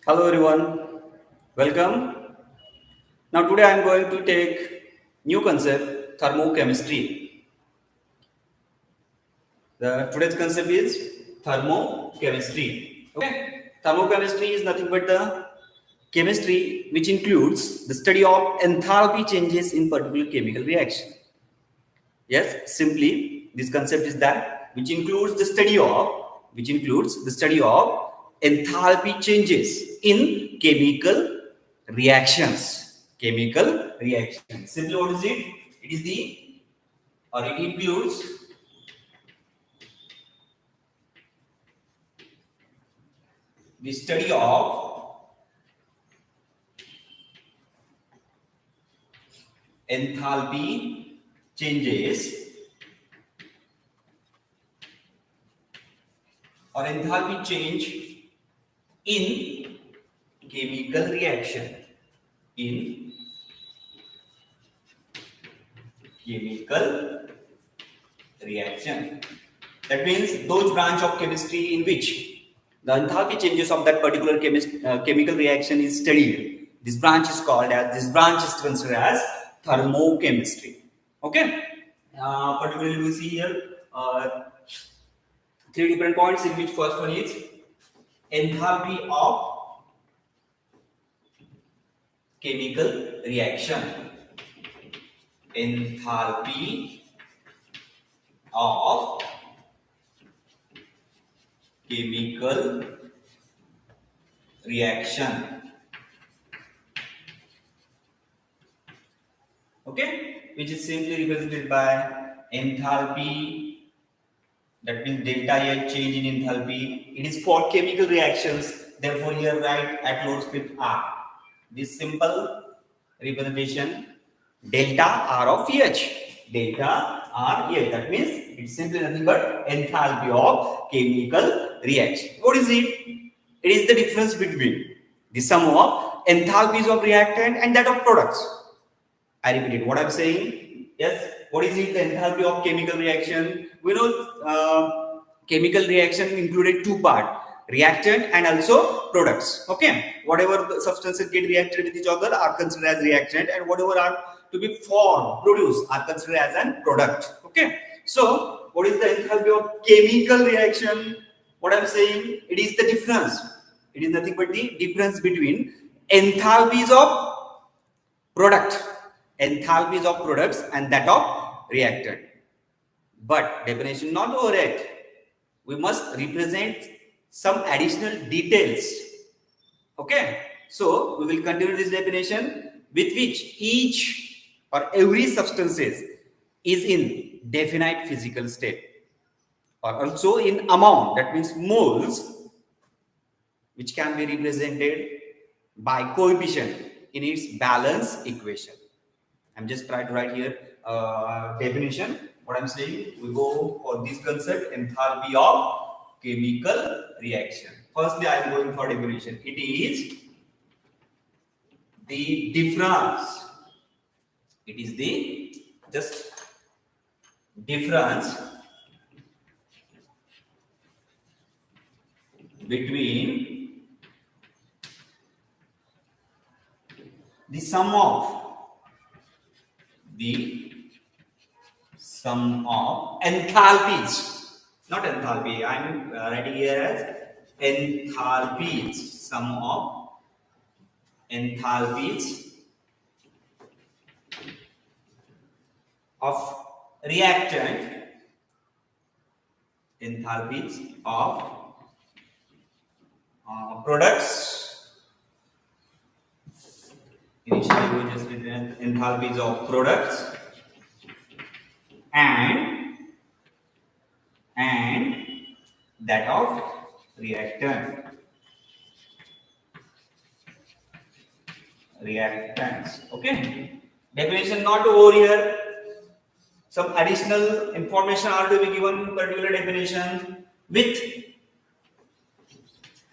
Hello everyone, welcome. Now today I am going to take new concept thermochemistry. The today's concept is thermochemistry. Okay, thermochemistry is nothing but the chemistry which includes the study of enthalpy changes in particular chemical reaction. Yes, simply this concept is that which includes the study of enthalpy changes in chemical reactions. Chemical reactions. Simply, what is it? It is the or it includes the study of enthalpy changes or enthalpy change in chemical reaction. In chemical reaction. That means those branch of chemistry in which the enthalpy changes of that particular chemical reaction is studied. This branch is considered as thermochemistry. Okay. Particularly we see here three different points in which first one is enthalpy of chemical reaction. Enthalpy of chemical reaction. Okay, which is simply represented by enthalpy. That means delta H change in enthalpy. It is for chemical reactions. Therefore, here write at load script R. This simple representation delta R of H. Delta R H. That means it's simply nothing but enthalpy of chemical reaction. What is it? It is the difference between the sum of enthalpies of reactant and that of products. I repeat it. What I'm saying? Yes. What is it? The enthalpy of chemical reaction. We know chemical reaction included two parts: reactant and also products. Okay. Whatever the substances get reacted with each other are considered as reactant, and whatever are to be formed, produced, are considered as a product. Okay. So, what is the enthalpy of chemical reaction? What I'm saying? It is the difference. It is nothing but the difference between enthalpies of enthalpies of products and that of reactant. But definition not over yet. We must represent some additional details. Okay. So we will continue this definition with which each or every substances is in definite physical state or also in amount, that means moles, which can be represented by coefficient in its balance equation. I'm just trying to write here definition. What I'm saying, we go for this concept, enthalpy of chemical reaction. Firstly, I'm going for definition. It is the difference. It is the just difference between the sum of enthalpies, not enthalpy. I'm writing here as enthalpies. Sum of enthalpies of reactant. Enthalpies of products. Initially, we just written enthalpies of products and that of reactant. Reactants. Okay. Definition not over here. Some additional information are to be given in particular definition with.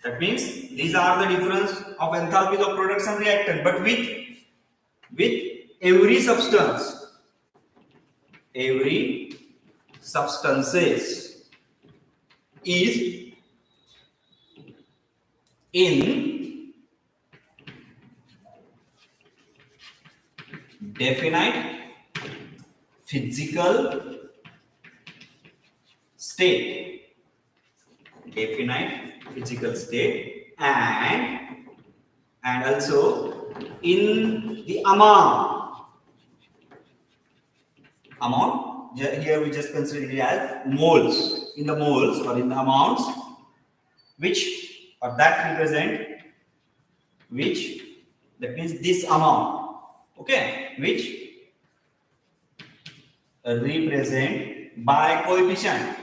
That means these are the difference of enthalpies of products and reactant, but with every substances is in definite physical state, definite physical state, and also in the amount. Here we just consider it as moles, in the moles or in the amounts which or that represent, which that means this amount, okay, which represent by coefficient,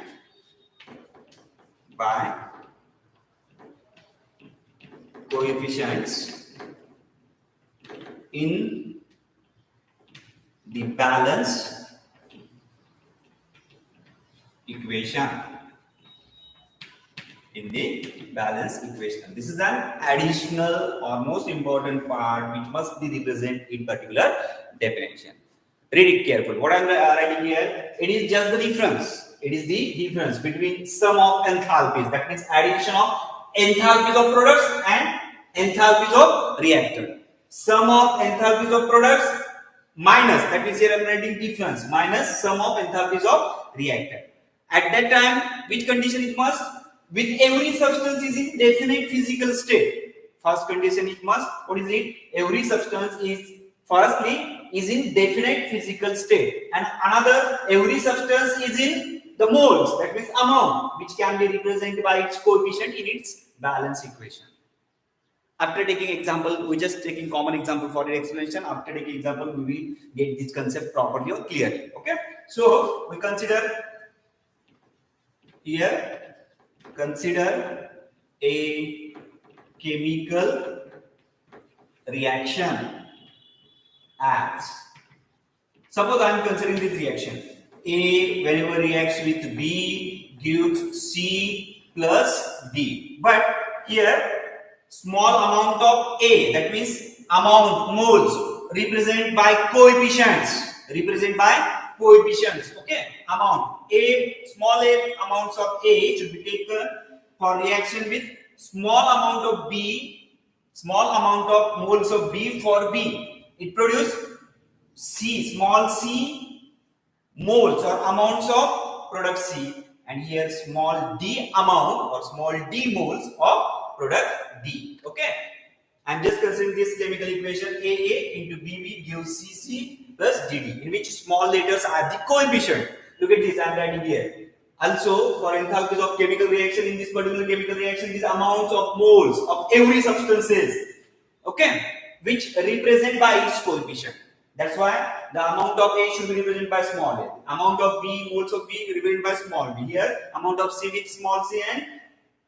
by coefficients in the balance equation, in the balance equation. This is an additional or most important part which must be represented in particular definition. Read it carefully. What I am writing here, it is just the difference. It is the difference between sum of enthalpies. That means addition of enthalpies of products and enthalpies of reactor. Sum of enthalpies of products minus, that means here I am writing difference, minus sum of enthalpies of reactor. At that time, which condition it must? With every substance is in definite physical state. First condition it must, what is it? Every substance is firstly is in definite physical state, and another, every substance is in the moles, that means amount, which can be represented by its coefficient in its balance equation. After taking example, we just taking common example for the explanation. After taking example, we will get this concept properly or clearly. Okay, so we consider here, consider a chemical reaction as, suppose I am considering this reaction. A whenever reacts with B gives C plus D. But here small amount of A, that means amount, moles, represent by coefficients. Okay, amount A, small a amounts of A should be taken for reaction with small amount of B, small amount of moles of B for B. It produces C, small c moles or amounts of product C, and here small d amount or small d moles of product D. Okay, I am just considering this chemical equation. AA into BB gives CC plus DD, in which small letters are the coefficient. Look at this, I am writing here. Also, for enthalpies of chemical reaction, in this particular chemical reaction, these amounts of moles of every substances, okay, which represent by its coefficient. That's why the amount of A should be represented by small a. Amount of B, moles of B represented by small b. Here, amount of C with small c and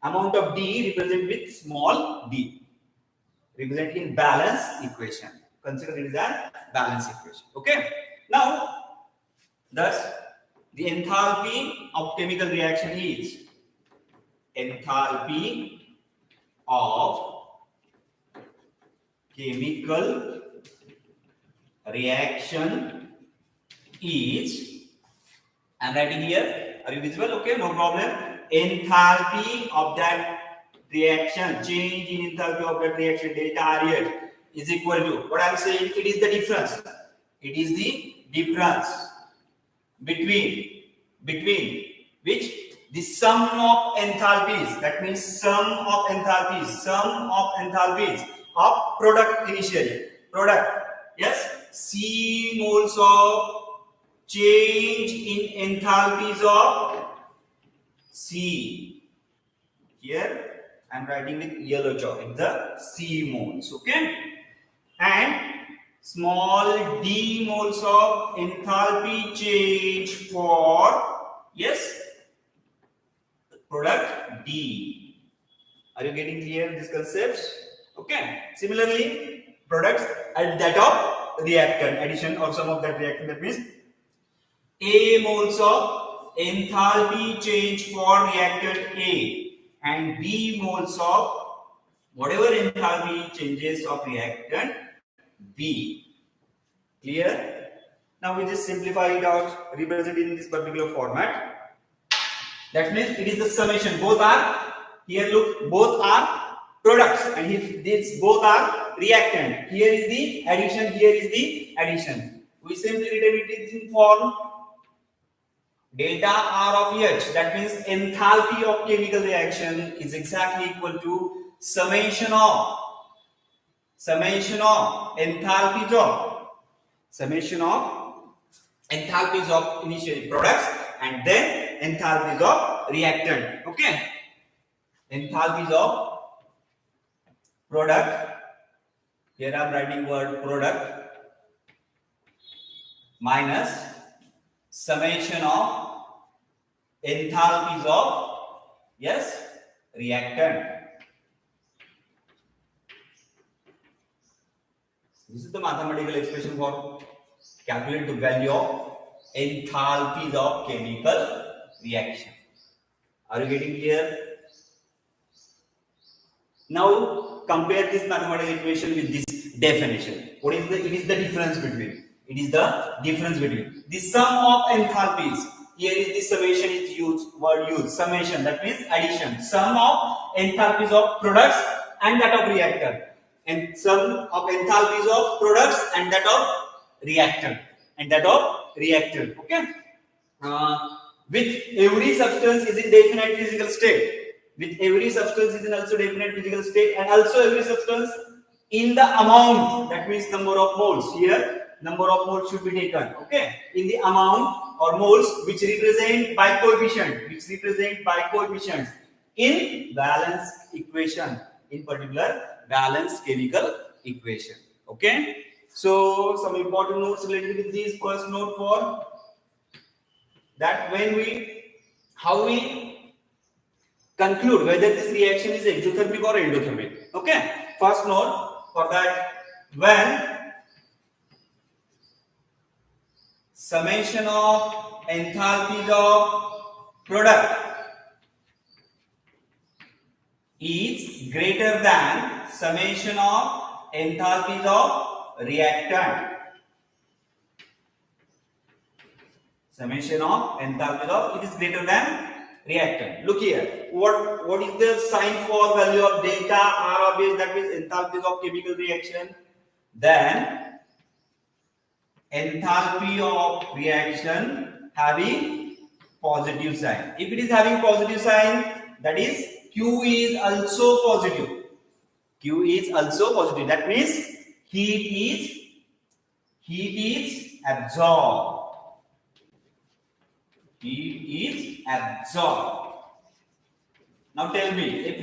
amount of D represented with small d. Represent in balance equation. Consider it as a balance equation. Okay. Now, thus the enthalpy of chemical reaction is enthalpy of chemical reaction is, I am writing here. Are you visible? Okay, no problem. Enthalpy of that reaction, change in enthalpy of that reaction, delta R here, is equal to, what I am saying, it is the difference. It is the difference between which the sum of enthalpies, that means sum of enthalpies of product initially. Product, yes, C moles of change in enthalpies of C. Here I am writing with yellow chalk, it's the C moles, okay, and small d moles of enthalpy change for, yes, product D. Are you getting clear these concepts? Okay. Similarly, products at that of reactant, addition or sum of that reactant, that means A moles of enthalpy change for reactant A and B moles of whatever enthalpy changes of reactant B. Clear? Now we just simplify it out, represent it in this particular format. That means it is the summation. Both are, here look, both are products, and if these both are reactant. Here is the addition, here is the addition. We simply written it in form delta R of H. That means enthalpy of chemical reaction is exactly equal to summation of enthalpies of initial products and then enthalpies of reactant. Okay, enthalpies of product. Here I am writing word product minus summation of enthalpies of reactant. This is the mathematical expression for calculate the value of enthalpies of chemical reaction. Are you getting clear? Now compare this mathematical equation with this definition. What is it is the difference between. It is the difference between the sum of enthalpies. Here is the summation is used, summation, that means addition. Sum of enthalpies of products and that of reactor. And sum of enthalpies of products and that of reactant. Okay. With every substance is in definite physical state. With every substance is in also definite physical state, and also every substance in the amount, that means number of moles. Here number of moles should be taken, okay, in the amount or moles which represent by coefficients in valence equation, in particular valence chemical equation. Okay, so some important notes related with this. First note for that, how we conclude whether this reaction is exothermic or endothermic. Okay, first note for that, when summation of enthalpies of product is greater than summation of enthalpies of reactant. Summation of enthalpies of it is greater than reactant. Look here. What is the sign for value of delta R of H, that means enthalpies of chemical reaction? Then enthalpy of reaction having positive sign. If it is having positive sign, that is Q is also positive. That means heat is absorbed. Now tell me, if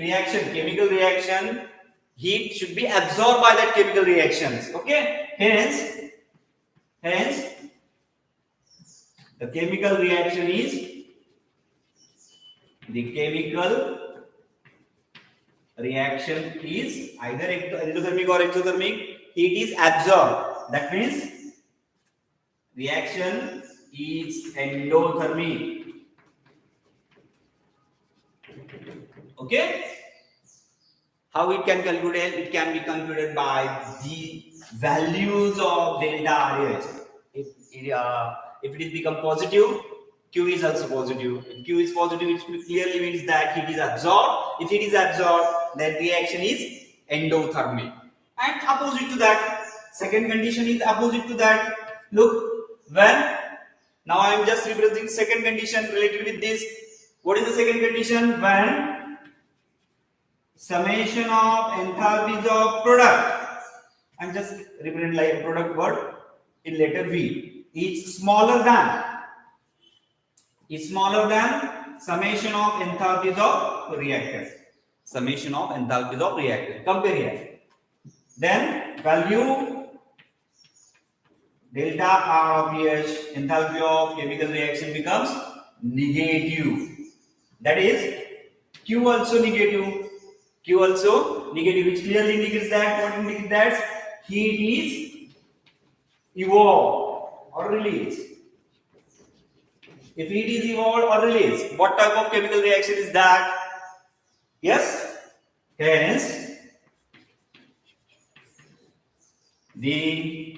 chemical reaction, heat should be absorbed by that chemical reactions. Okay, hence the chemical reaction is either endothermic or exothermic. Heat is absorbed. That means reaction is endothermic. Okay, how it can calculate? It can be calculated by the values of delta RH. If it is become positive, Q is also positive. If Q is positive, it clearly means that heat is absorbed. If heat is absorbed, then reaction is endothermic. And opposite to that, second condition is opposite to that. Look, when now I am just representing second condition related with this. What is the second condition? When summation of enthalpies of product, I am just representing like product word in letter V, is smaller than summation of enthalpies of reactants. Compare here. Then value delta R of H, enthalpy of chemical reaction becomes negative. That is Q also negative, which clearly indicates that, what indicates that heat is evolved or released. If heat is evolved or released, what type of chemical reaction is that? Yes, hence the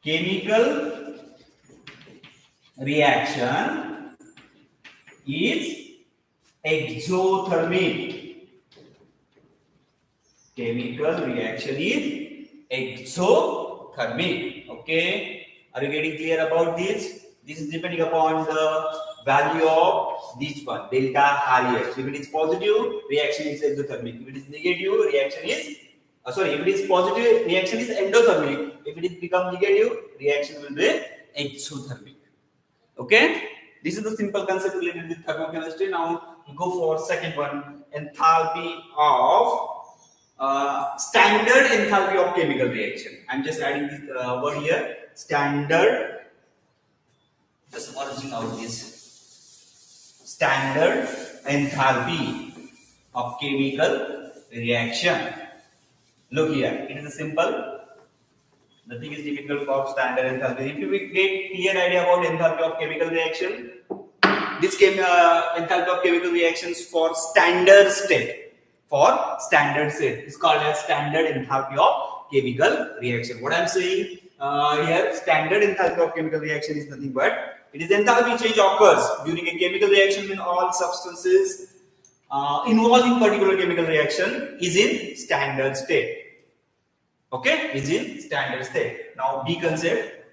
chemical reaction is exothermic. Okay, Are you getting clear about this? This is depending upon the value of this one, delta REH. If it is positive, reaction is exothermic. If it is negative, reaction is if it is positive, reaction is endothermic. If it is become negative, reaction will be exothermic. Okay, this is the simple concept related with thermochemistry. Now we go for second one, enthalpy of standard enthalpy of chemical reaction. I'm just adding this word here, standard. Just merging out this standard enthalpy of chemical reaction. Look here, it is a simple. Nothing is difficult for standard enthalpy. If you get clear idea about enthalpy of chemical reaction, this enthalpy of chemical reactions for standard state. For standard state, it's called as standard enthalpy of chemical reaction. What I'm saying here, standard enthalpy of chemical reaction is nothing but it is enthalpy change occurs during a chemical reaction when all substances involved in particular chemical reaction is in standard state. Okay, is in standard state. Now B concept,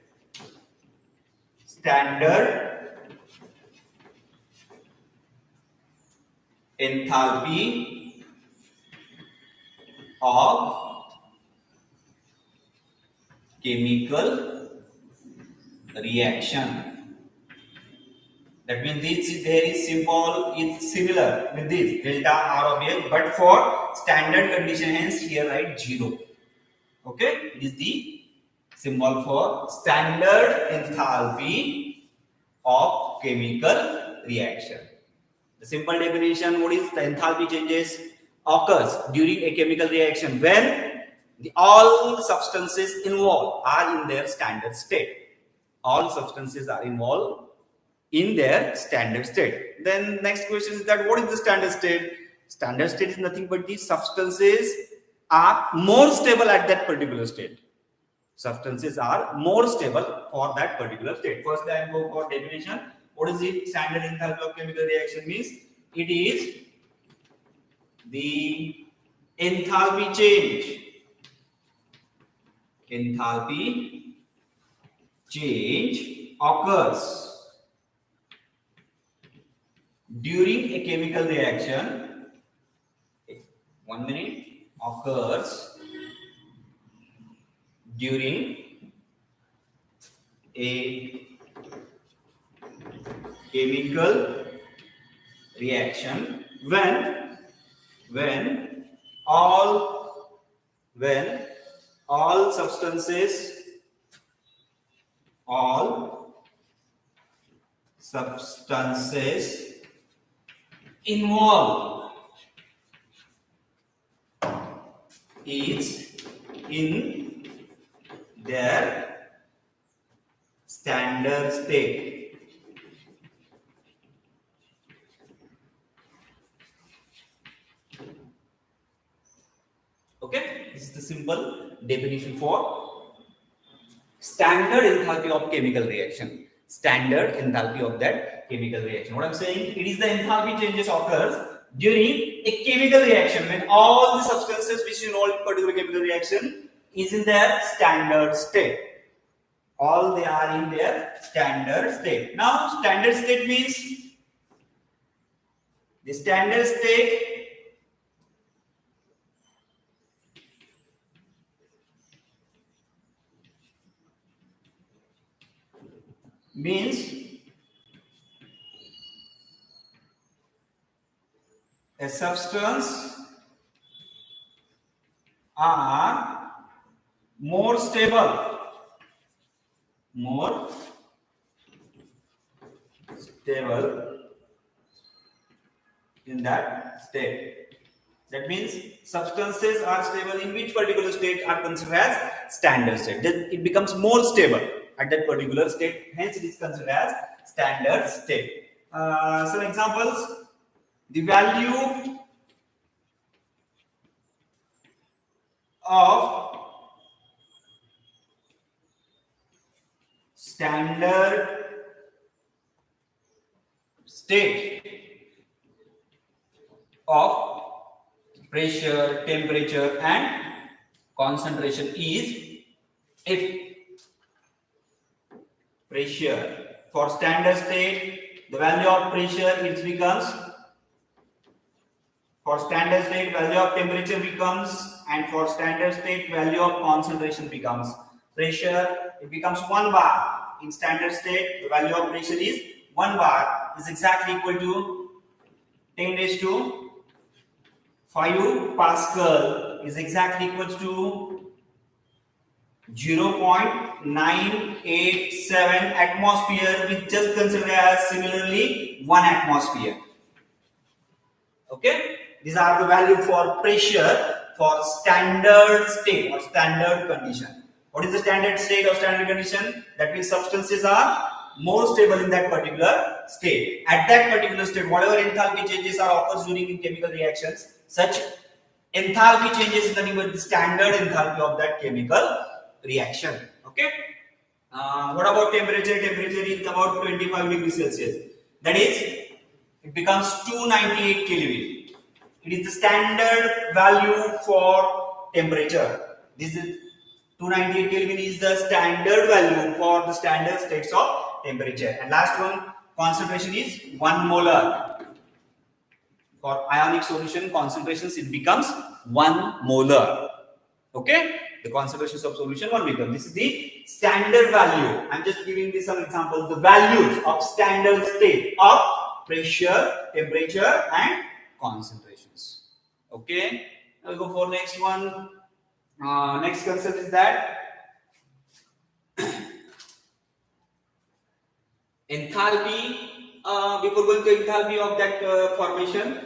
standard enthalpy of chemical reaction. That means this there is symbol is similar with this delta R of H, but for standard condition, hence here write 0. Okay, it is the symbol for standard enthalpy of chemical reaction. The simple definition, what is the enthalpy changes occurs during a chemical reaction when all substances involved are in their standard state. All substances are involved in their standard state. Then next question is that what is the standard state? Standard state is nothing but the substances are more stable at that particular state. Substances are more stable for that particular state. First, I am going for definition. What is it? Standard enthalpy of chemical reaction means it is the enthalpy change. Enthalpy change occurs during a chemical reaction. 1 minute. Occurs during a chemical reaction when all substances involved is in their standard state. Okay, this is the simple definition for standard enthalpy of chemical reaction. Standard enthalpy of that chemical reaction. What I'm saying, it is the enthalpy changes occurs during a chemical reaction when all the substances which involve in particular chemical reaction is in their standard state. All they are in their standard state. Now standard state means the standard state means a substance are more stable in that state. That means substances are stable in which particular state are considered as standard state. Then it becomes more stable at that particular state, hence it is considered as standard state. Some examples, the value of standard state of pressure, temperature and concentration is if pressure. For standard state, the value of pressure it becomes, for standard state value of temperature becomes, and for standard state value of concentration becomes, pressure it becomes 1 bar. In standard state the value of pressure is 1 bar is exactly equal to 10 raised to 5 Pascal is exactly equal to 0.987 atmosphere, which just considered as similarly 1 atmosphere. Okay, these are the value for pressure for standard state or standard condition. What is the standard state or standard condition? That means substances are more stable in that particular state. At that particular state, whatever enthalpy changes are occurs during in chemical reactions, such enthalpy changes is nothing but the standard enthalpy of that chemical reaction. Okay. What about temperature? Temperature is about 25 degrees Celsius. That is, it becomes 298 Kelvin. It is the standard value for temperature. This is 298 Kelvin is the standard value for the standard states of temperature. And last one, concentration is 1 molar. For ionic solution concentrations, it becomes 1 molar. Okay, the concentrations of solution 1 become. This is the standard value. I'm just giving you some examples. The values of standard state of pressure, temperature, and concentrations. Okay, now we'll go for next one. Next concept is that enthalpy. Before going to enthalpy of that formation,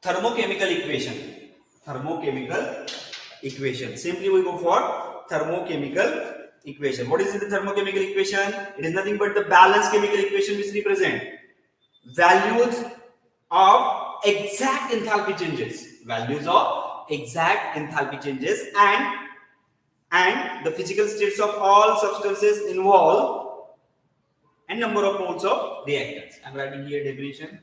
thermochemical equation. Thermochemical equation. Simply we go for thermochemical equation. What is the thermochemical equation? It is nothing but the balanced chemical equation which represent values of exact enthalpy changes. Values of exact enthalpy changes and the physical states of all substances involved and number of moles of reactants. I am writing here definition.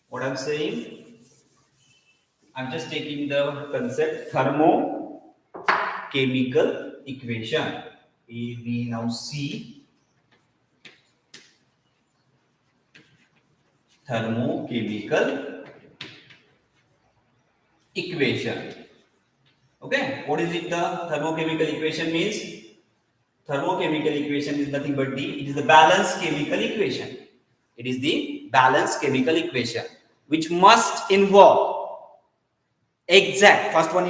What I am saying, I am just taking the concept thermochemical equation. We now see thermochemical equation. Okay, what is it? The thermochemical equation means, thermochemical equation is nothing but it is the balanced chemical equation. It is the balanced chemical equation which must involve exact, first one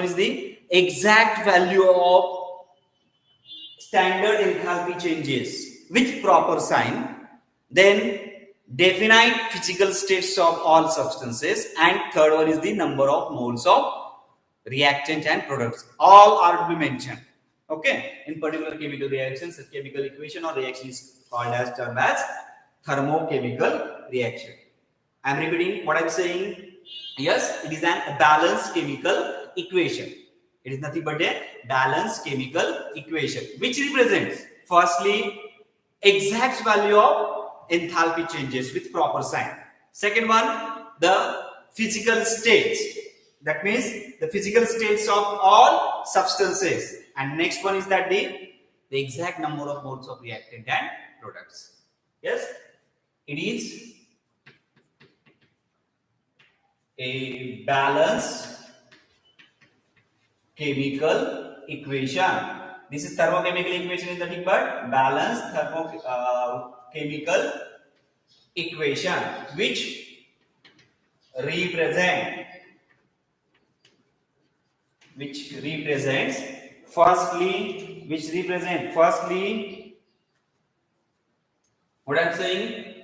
is the exact value of standard enthalpy changes with proper sign, then definite physical states of all substances, and third one is the number of moles of reactant and products. All are to be mentioned. Okay, in particular chemical reactions, a chemical equation or reaction is called as termed as thermochemical reaction. I am repeating what I am saying. Yes, it is a balanced chemical equation. It is nothing but a balanced chemical equation which represents firstly exact value of enthalpy changes with proper sign. Second one, the physical states. That means the physical states of all substances. And next one is that the exact number of moles of reactant and products. Yes, it is a balanced chemical equation. This is thermochemical equation is nothing but balanced chemical equation which represents firstly what I am saying,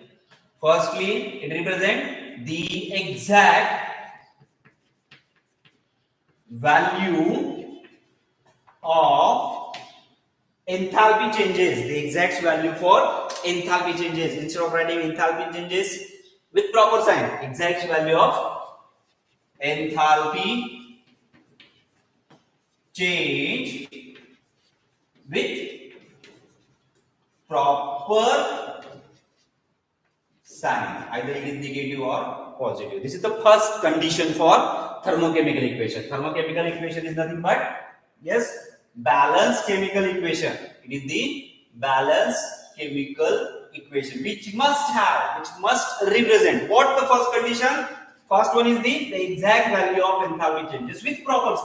firstly it represents the exact value of enthalpy changes, the exact value for enthalpy changes. Instead of writing enthalpy changes with proper sign, exact value of enthalpy change with proper sign, either it is negative or positive. This is the first condition for thermochemical equation. Thermochemical equation is nothing but, yes, balanced chemical equation. It is the balanced chemical equation which must represent what? The first condition. First one is the exact value of enthalpy changes with proper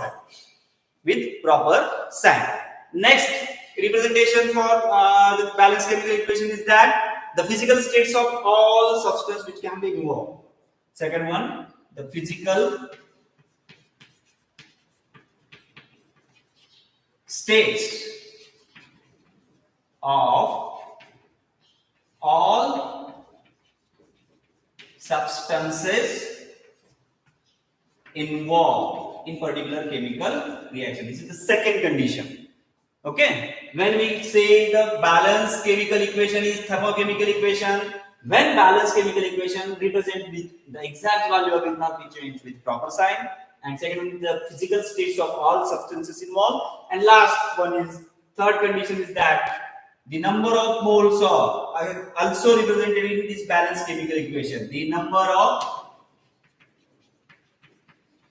sign. Next representation for the balanced chemical equation is that the physical states of all substance which can be involved. Second one, the physical states of all substances involved in particular chemical reaction. This is the second condition. Okay, when we say the balanced chemical equation is thermochemical equation, when balanced chemical equation represent with the exact value of enthalpy change with proper sign, and second, the physical states of all substances involved, and last one is third condition is that the number of moles are also represented in this balanced chemical equation. The number of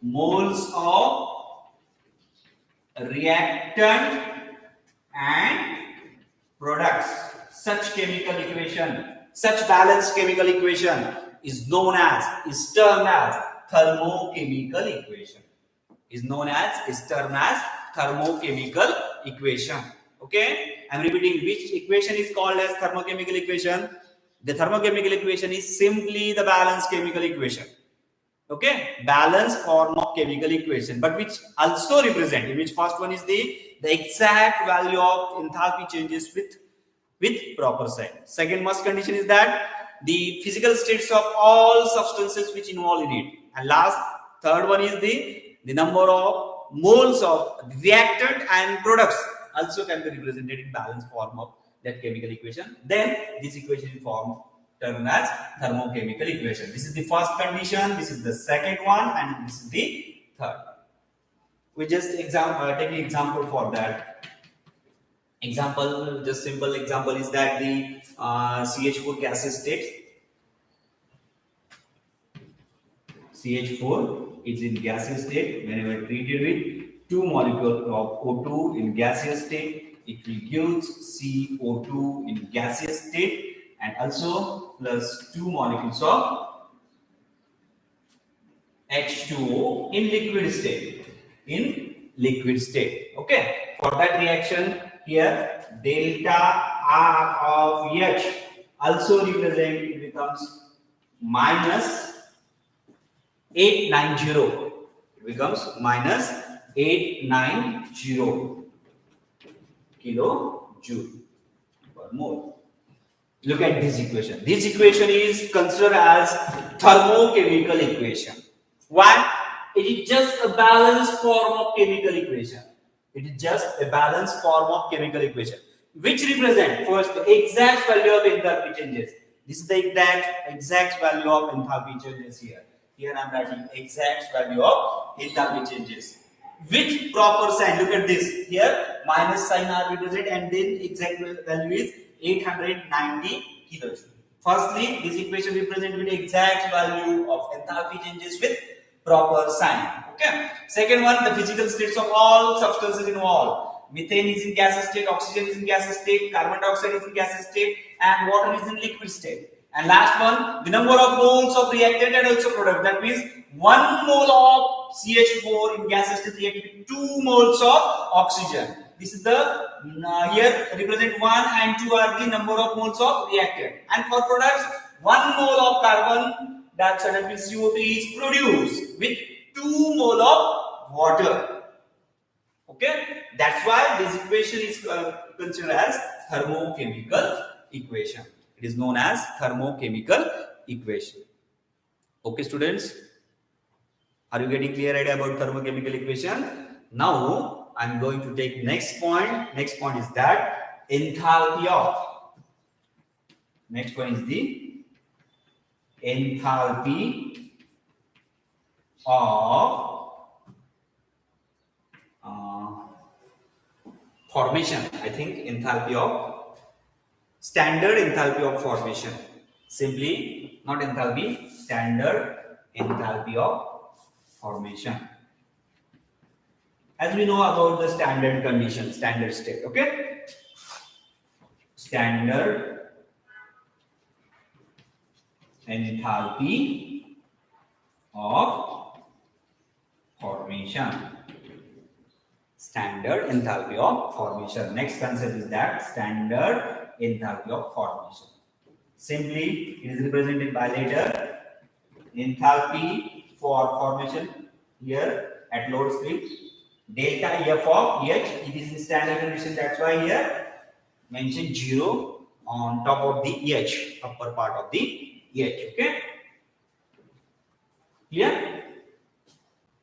moles of reactant and products. Such chemical equation, such balanced chemical equation is termed as thermochemical equation. Is termed as thermochemical equation. Okay, I am repeating which equation is called as thermochemical equation. The thermochemical equation is simply the balanced chemical equation. Okay, balanced form of chemical equation, but which also represent, in which first one is the exact value of enthalpy changes with proper sign. Second must condition is that the physical states of all substances which involve in it, and last third one is the number of moles of reactant and products also can be represented in balanced form of that chemical equation. Then this equation is termed as thermochemical equation. This is the first condition, this is the second one, and this is the third. We just take an example for that. Example, just simple example is that the CH4 gaseous state. CH4 is in gaseous state. Whenever treated with 2 molecules of O2 in gaseous state, it will give CO2 in gaseous state, and also plus 2 molecules of H2O in liquid state. Okay, for that reaction here delta R of H also represent, it becomes minus 890. It becomes minus 890 kilojoule per mole. Look at this equation. This equation is considered as thermochemical equation. Why? It is just a balanced form of chemical equation. It is just a balanced form of chemical equation, which represent first the exact value of enthalpy changes. This is the exact value of enthalpy changes here. Here I am writing exact value of enthalpy changes with proper sign. Look at this. Here minus sign are represented, and then exact value is 890 kilojoule. Firstly, this equation represents with exact value of enthalpy changes with proper sign. Okay. Second one, the physical states of all substances involved. Methane is in gaseous state, oxygen is in gaseous state, carbon dioxide is in gaseous state, and water is in liquid state. And last one, the number of moles of reactant and also product. That means 1 mole of CH4 in gaseous state reacted with 2 moles of oxygen. This is the here represent 1 and 2 are the number of moles of reactant. And for products, 1 mole of carbon dioxide, that means CO3 is produced with 2 mole of water. Okay, that's why this equation is considered as thermochemical equation. It is known as thermochemical equation. Okay, students, are you getting clear idea about thermochemical equation? Now I am going to take next point. Next point is that enthalpy of. Next one is the enthalpy of formation. I think enthalpy of standard enthalpy of formation. Simply not enthalpy, standard enthalpy of formation. As we know about the standard condition, standard state, okay? Standard enthalpy of formation. Standard enthalpy of formation. Next concept is that standard enthalpy of formation. Simply, it is represented by letter enthalpy for formation here at load script. Delta F of H, it is in standard condition, that's why here mention 0 on top of the H, upper part of the H, okay? Clear?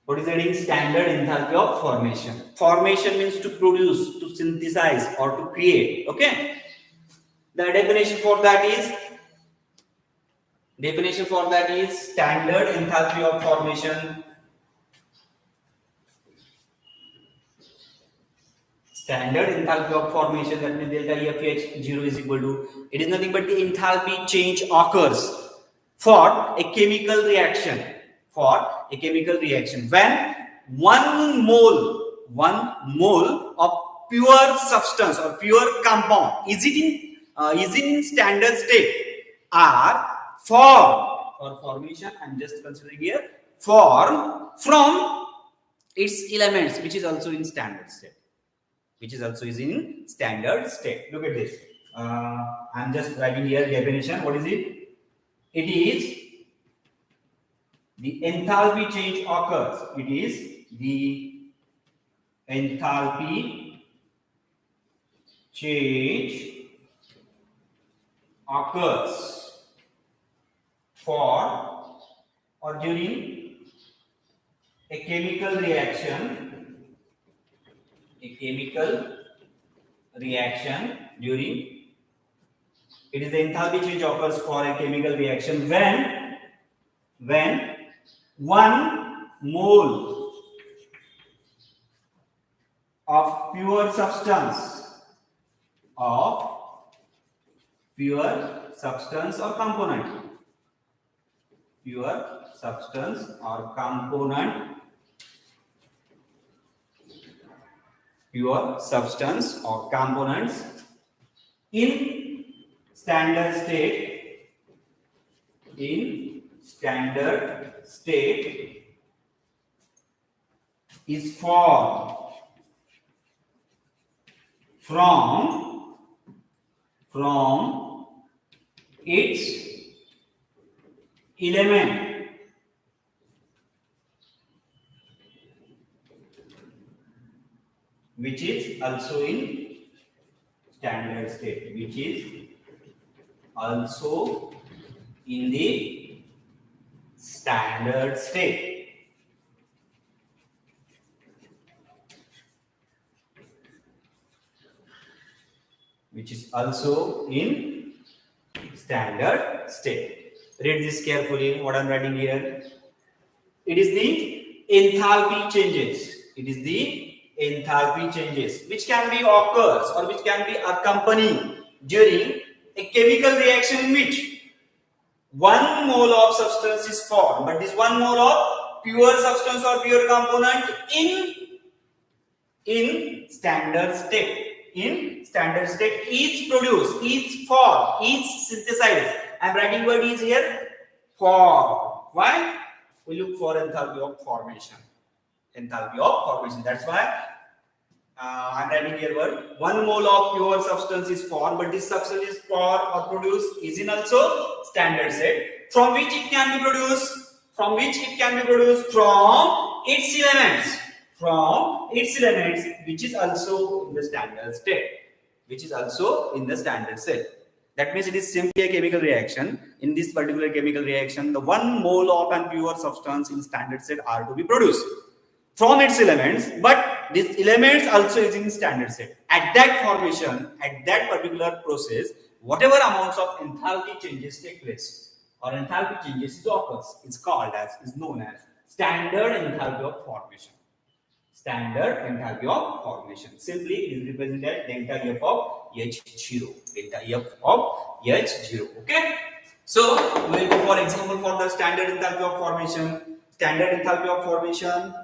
What is the standard enthalpy of formation? Formation means to produce, to synthesize or to create, okay? The definition for that is standard enthalpy of formation. Standard enthalpy of formation, that means delta EFH 0 is equal to, it is nothing but the enthalpy change occurs for a chemical reaction. When 1 mole of pure substance or pure compound is in standard state are formation, I'm just considering here, formed from its elements, which is also in standard state. Look at this. I'm just writing here definition. What is it? It is the enthalpy change occurs. It is the enthalpy change occurs for or during a chemical reaction. During it is the enthalpy change occurs for a chemical reaction when 1 mole of pure substance or component pure substance or components in standard state is formed from its element which is also in standard state, which is also in the standard state. Read this carefully, what I am writing here. It is the enthalpy changes. Which can be occurs or which can be accompanied during a chemical reaction in which 1 mole of substance is formed, but this 1 mole of pure substance or pure component in standard state. Each produced, each formed, each synthesized. I am writing word is here form. Why? We look for enthalpy of formation. That's why I am writing here word 1 mole of pure substance is formed, but this substance is formed or produced is in also standard state. From which it can be produced? From its elements, which is also in the standard state. That means it is simply a chemical reaction. In this particular chemical reaction, the 1 mole of an pure substance in standard state are to be produced from its elements, but these elements also is in standard state. At that formation, at that particular process, whatever amounts of enthalpy changes take place or enthalpy changes occurs, is known as standard enthalpy of formation. Simply, it is represented delta F of H0. Okay. So we will go for example for the standard enthalpy of formation. Standard enthalpy of formation.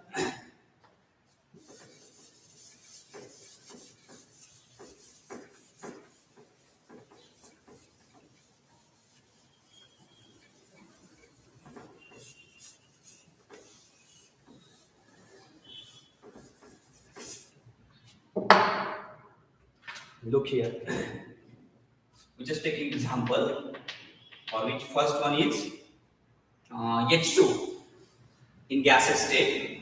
Look here. We just take an example, for which first one is H2 in gas state.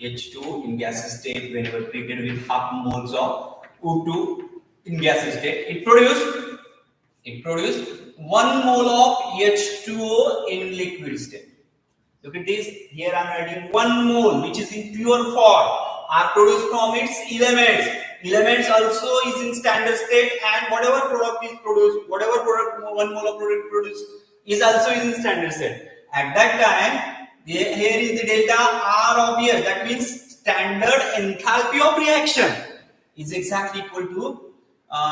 H2 in gas state, whenever treated with half moles of O2 in gas state, it produced 1 mole of H2O in liquid state. Look at this. Here I am writing 1 mole, which is in pure form, are produced from its elements. Elements also is in standard state, and whatever product is produced, whatever product 1 mole of product produced is also in standard state. At that time, here is the delta R of here. That means standard enthalpy of reaction is exactly equal to,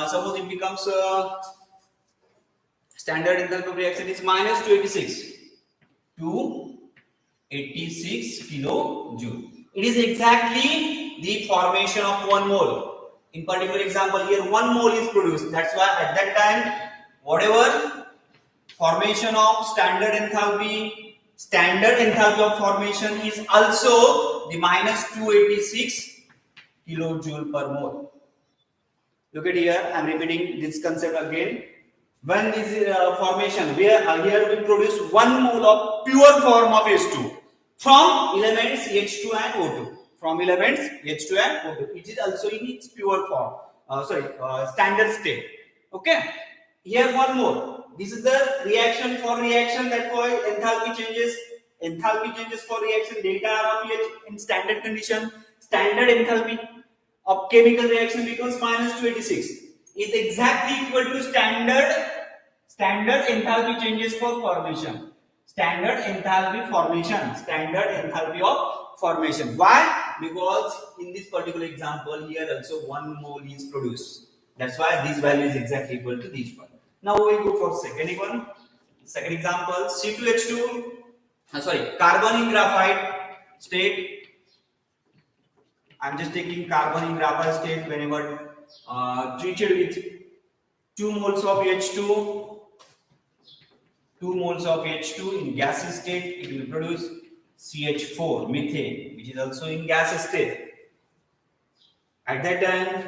suppose it becomes standard enthalpy of reaction is minus 286 kilojoule. It is exactly the formation of 1 mole. In particular example, here 1 mole is produced. That's why at that time, whatever formation of standard enthalpy of formation is also the minus 286 kilojoule per mole. Look at here, I am repeating this concept again. When this formation, here we produce 1 mole of pure form of H2 from elements H2 and O2. From elements H2 and O2, it is also in its pure form, standard state. Okay, here 1 more. This is the reaction for reaction, that for enthalpy changes for reaction, delta R of H in standard condition. Standard enthalpy of chemical reaction becomes minus 286, is exactly equal to standard enthalpy changes for formation. Standard enthalpy of formation. Why? Because in this particular example, here also 1 mole is produced. That's why this value is exactly equal to this one. Now we go for second one. Second example, C2H2, carbon in graphite state. I'm just taking carbon in graphite state whenever treated with 2 moles of H2. 2 moles of H2 in gaseous state, it will produce CH4, methane, which is also in gas state. At that time,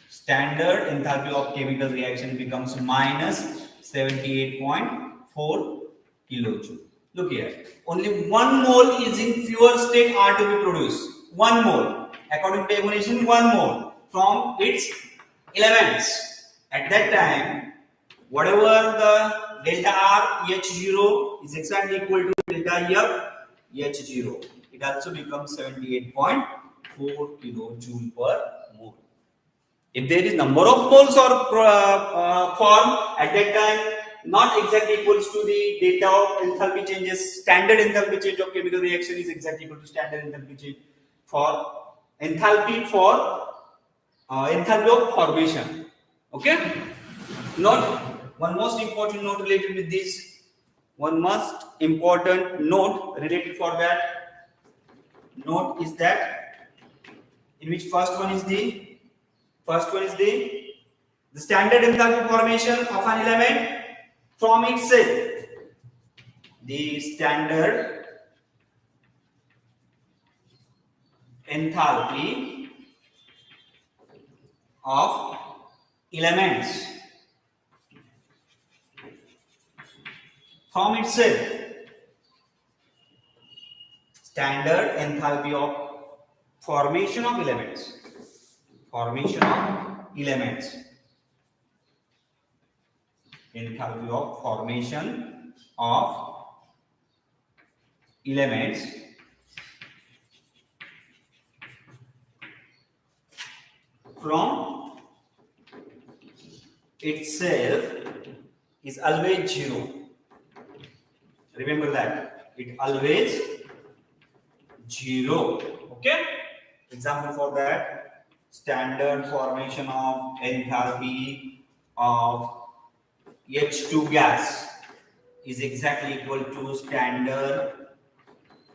standard enthalpy of chemical reaction becomes minus 78.4 kilojoule. Look here, only 1 mole is in pure state are to be produced. 1 mole, according to definition, 1 mole from its elements. At that time, whatever the delta R H0 is exactly equal to delta F H0. It also becomes 78.4 kilojoule per mole. If there is number of moles or form at that time not exactly equals to the delta of enthalpy changes, standard enthalpy change of chemical reaction is exactly equal to standard enthalpy change for enthalpy of formation. Okay. Note, one most important note related with this. One most important note related for that note is that, in which first one is the standard enthalpy formation of an element from itself. The standard enthalpy of elements from itself. Standard enthalpy of formation of elements. Enthalpy of formation of elements from itself is always 0. Remember that, it always 0. Okay. Example for that, standard formation of enthalpy of H2 gas is exactly equal to standard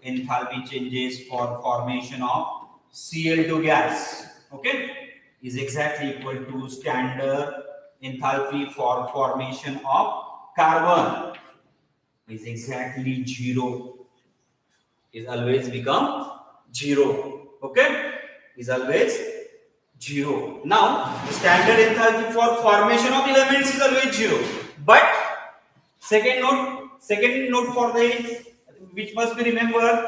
enthalpy changes for formation of Cl2 gas. Okay, is exactly equal to standard enthalpy for formation of carbon is exactly 0. Is always become 0. Okay, is always 0. Now the standard enthalpy for formation of elements is always 0. But second note for the which must be remembered.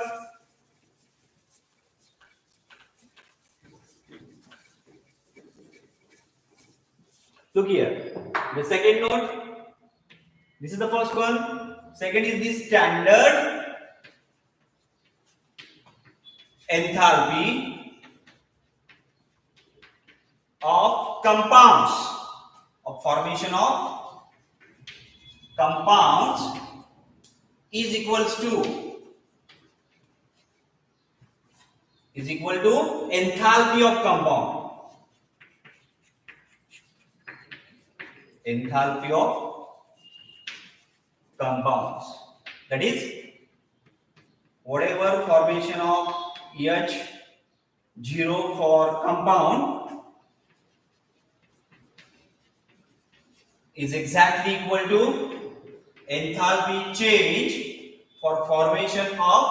Look here. The second note. This is the first one. Second is the standard enthalpy of compounds, of formation of compounds is equals to enthalpy of compound. Enthalpy of compounds, that is whatever formation of H0 for compound is exactly equal to enthalpy change for formation of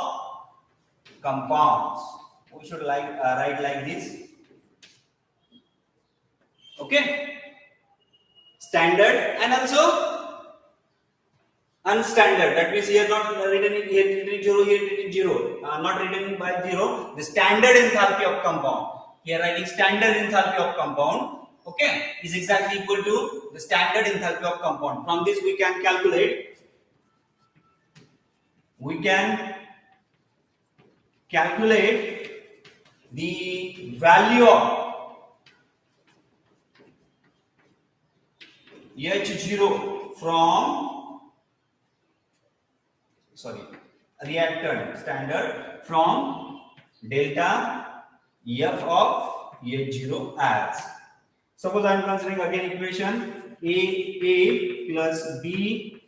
compounds. We should write like this. Okay, standard and also unstandard. That means here not written in here written 0, here written 0, not written by 0. The standard enthalpy of compound. Here writing standard enthalpy of compound. Okay, is exactly equal to the standard enthalpy of compound. From this we can calculate. The value of H0 from reactant standard from delta F of H0 as. Suppose I am considering again equation A plus B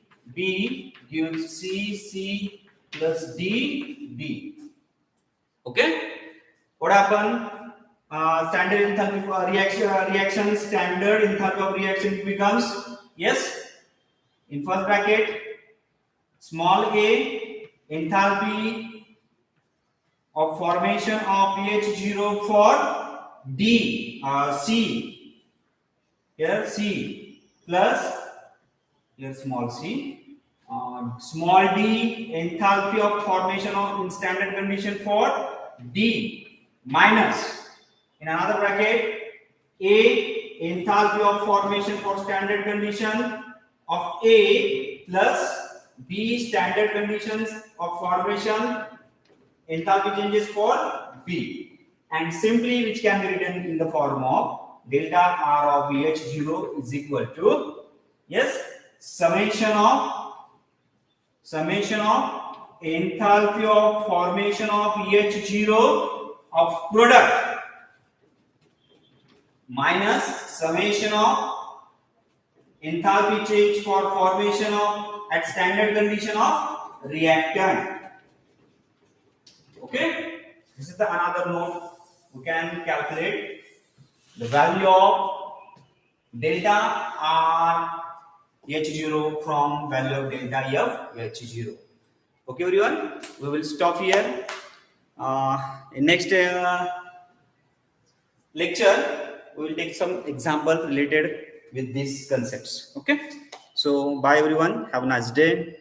gives C plus D. Okay, what happened? Standard enthalpy for reaction standard enthalpy of reaction becomes, yes, in first bracket small a enthalpy of formation of H0 for C, here C plus here small c, small d enthalpy of formation of in standard condition for D minus in another bracket A enthalpy of formation for standard condition of A plus B standard conditions of formation enthalpy changes for B, and simply which can be written in the form of delta R of H0 is equal to, yes, summation of enthalpy of formation of H0 of product minus summation of enthalpy change for formation of at standard condition of reactant. Okay, this is the another note. We can calculate the value of delta R H0 from value of delta F H0. Okay, everyone, we will stop here. In next lecture, we will take some example related with these concepts. Okay, so bye everyone. Have a nice day.